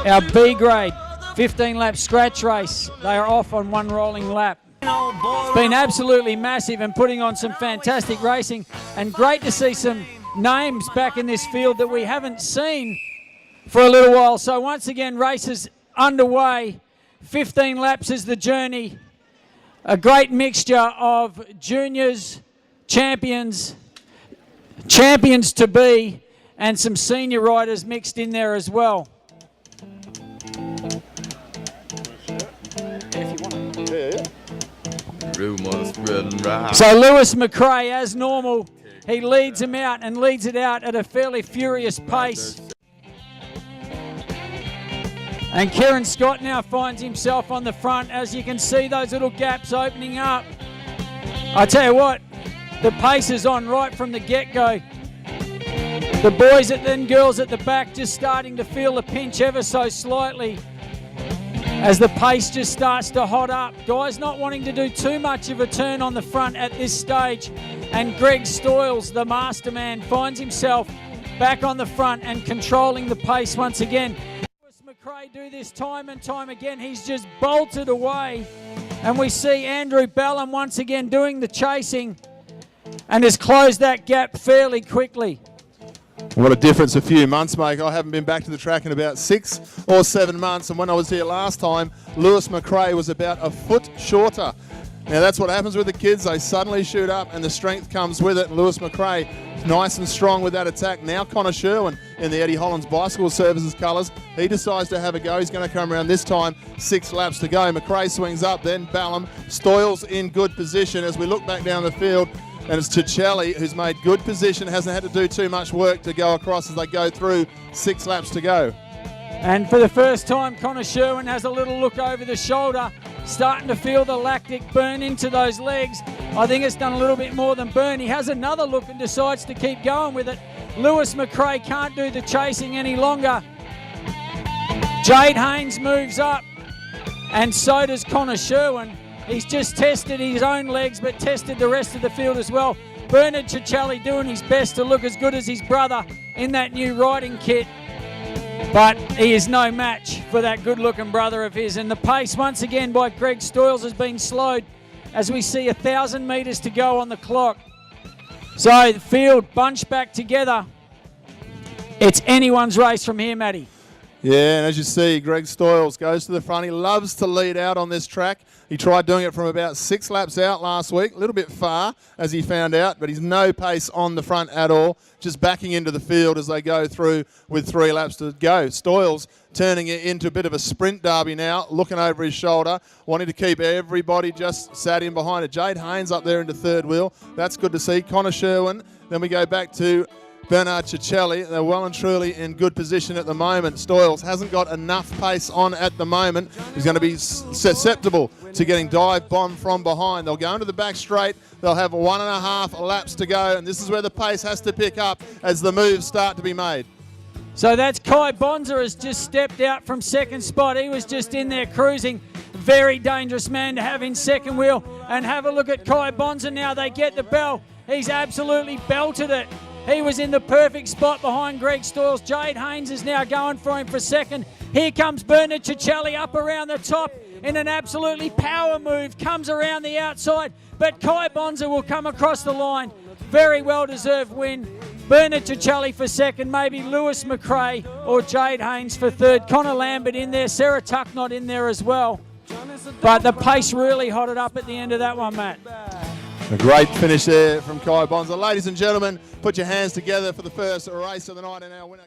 our B grade 15 lap scratch race. They are off on one rolling lap. It's been absolutely massive and putting on some fantastic racing, and great to see some names back in this field that we haven't seen for a little while. So once again, races underway. 15 laps is the journey. A great mixture of juniors, champions, champions to be, and some senior riders mixed in there as well. So Lewis McCreay, as normal, he leads him out and leads it out at a fairly furious pace. And Kieran Scott now finds himself on the front. As you can see, those little gaps opening up. I tell you what, the pace is on right from the get-go. The boys and girls at the back just starting to feel the pinch ever so slightly as the pace just starts to hot up. Guys not wanting to do too much of a turn on the front at this stage. And Greg Stoyles, the master man, finds himself back on the front and controlling the pace once again. McCreay do this time and time again. He's just bolted away. And we see Andrew Ballam once again doing the chasing and has closed that gap fairly quickly. What a difference a few months make. I haven't been back to the track in about 6 or 7 months, and when I was here last time, Lewis McCreay was about a foot shorter. Now that's what happens with the kids. They suddenly shoot up and the strength comes with it. Lewis McCreay nice and strong with that attack. Now Conor Sherwin in the Eddie Hollands Bicycle Services colours. He decides to have a go. He's going to come around this time. 6 laps to go. McCreay swings up, then Ballam. Stoyles in good position as we look back down the field. And it's Cecchele who's made good position, hasn't had to do too much work to go across as they go through. 6 laps to go. And for the first time, Conor Sherwin has a little look over the shoulder, starting to feel the lactic burn into those legs. I think it's done a little bit more than burn. He has another look and decides to keep going with it. Lewis McCreay can't do the chasing any longer. Jade Haines moves up, and so does Conor Sherwin. He's just tested his own legs, but tested the rest of the field as well. Bernard Cecchele doing his best to look as good as his brother in that new riding kit. But he is no match for that good-looking brother of his. And the pace, once again, by Greg Stoyles has been slowed as we see 1,000 metres to go on the clock. So the field bunched back together. It's anyone's race from here, Matty. Yeah, and as you see, Greg Stoyles goes to the front. He loves to lead out on this track. He tried doing it from about 6 laps out last week, a little bit far, as he found out, but he's no pace on the front at all, just backing into the field as they go through with 3 laps to go. Stoyles turning it into a bit of a sprint derby now, looking over his shoulder, wanting to keep everybody just sat in behind it. Jade Haines up there into third wheel. That's good to see. Conor Sherwin. Then we go back to Bernard Cecchele. They're well and truly in good position at the moment. Stoyles hasn't got enough pace on at the moment. He's going to be susceptible to getting dive bombed from behind. They'll go into the back straight. They'll have 1.5 laps to go, and this is where the pace has to pick up as the moves start to be made. So that's Bonser has just stepped out from second spot. He was just in there cruising. Very dangerous man to have in second wheel. And have a look at Bonser now. They get the bell. He's absolutely belted it. He was in the perfect spot behind Greg Stoyles. Jade Haines is now going for him for second. Here comes Bernard Cecchele up around the top in an absolutely power move. Comes around the outside, but Bonser will come across the line. Very well-deserved win. Bernard Cecchele for second, maybe Lewis McCreay or Jade Haines for third. Conor Lambert in there, Sarah Tucknott in there as well. But the pace really hotted up at the end of that one, Matt. A great finish there from Bonser. Ladies and gentlemen, put your hands together for the first race of the night and our winner.